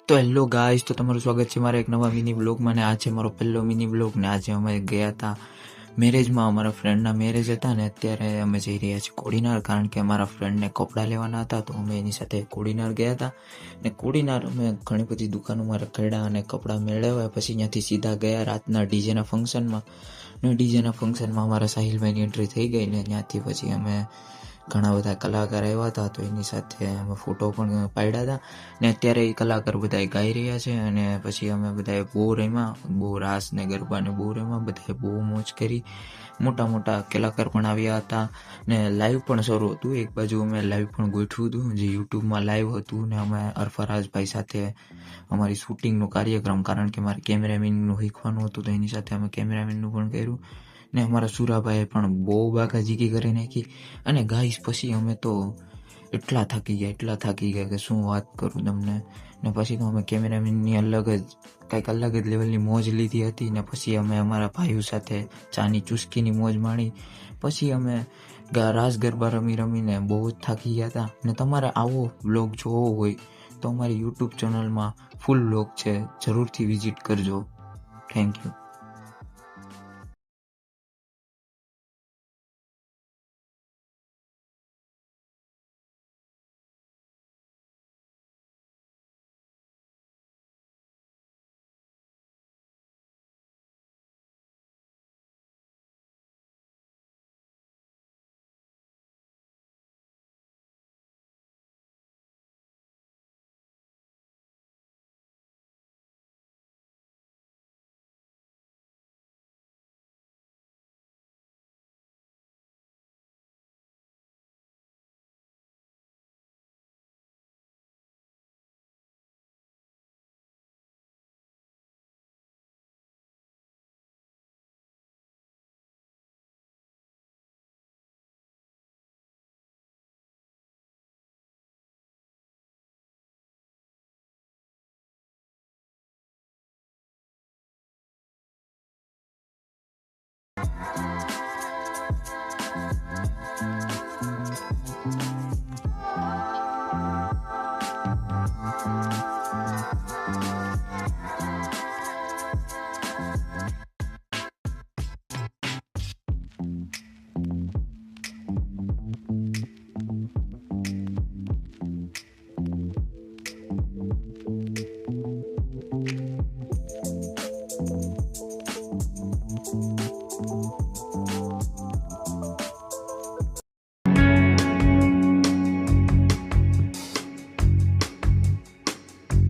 તો hello guys, તો તમારું સ્વાગત છે મારા એક નવા મિની વ્લોગમાં. ને આ છે મારો પહેલો મિની વ્લોગ. ને આજે અમે ગયા હતા મેરેજમાં. અમારા ફ્રેન્ડના મેરેજ હતા ને અત્યારે અમે જઈ રહ્યા છીએ કોડીનાર, કારણ કે અમારા ફ્રેન્ડને કપડાં લેવાના હતા. તો અમે એની સાથે કોડીનાર ગયા હતા. ને કોડીનાર અમે ઘણી બધી દુકાનોમાં રખડ્યા અને કપડાં મેળવ્યા. પછી ત્યાંથી સીધા ગયા રાતના ડીજેના ફંક્શનમાં. ને ડીજેના ફંક્શનમાં અમારા સાહિલભાઈની એન્ટ્રી થઈ ગઈ. ને ત્યાંથી પછી અમે ઘણા બધા કલાકાર આવ્યા હતા, તો એની સાથે અમે ફોટો પણ પાડ્યા હતા. ને અત્યારે એ કલાકાર બધા ગાઈ રહ્યા છે. અને પછી અમે બધાએ બહુ રમ્યા, બહુ રાસ ને ગરબા ને બહુ રમ્યા, બધાએ બહુ મોજ કરી. મોટા મોટા કલાકાર પણ આવ્યા હતા ને લાઈવ પણ શરૂ હતું. એક બાજુ અમે લાઈવ પણ ગોઠવ્યું હતું, જે યુટ્યુબમાં લાઈવ હતું. ને અમે અરફરાજભાઈ સાથે અમારી શૂટિંગનો કાર્યક્રમ, કારણ કે મારે કેમેરામેનનું શીખવાનું હતું, તો એની સાથે અમે કેમેરામેનનું પણ કર્યું. ને અમારા સુરાભાઈએ પણ બહુ બાકાજીકી કરી નાખી. અને ગાઈસ પછી અમે તો એટલા થાકી ગયા કે શું વાત કરું તમને. ને પછી તો અમે કેમેરામેનની કંઈક અલગ જ લેવલની મોજ લીધી હતી. ને પછી અમે અમારા ભાઈઓ સાથે ચાની ચુસ્કીની મોજ માણી. પછી અમે રાસ ગરબા રમીને બહુ જ થાકી ગયા હતા. ને તમારે આવો વ્લોગ જોવો હોય તો અમારી યુટ્યુબ ચેનલમાં ફૂલ વ્લોગ છે, જરૂરથી વિઝિટ કરજો. Thank you.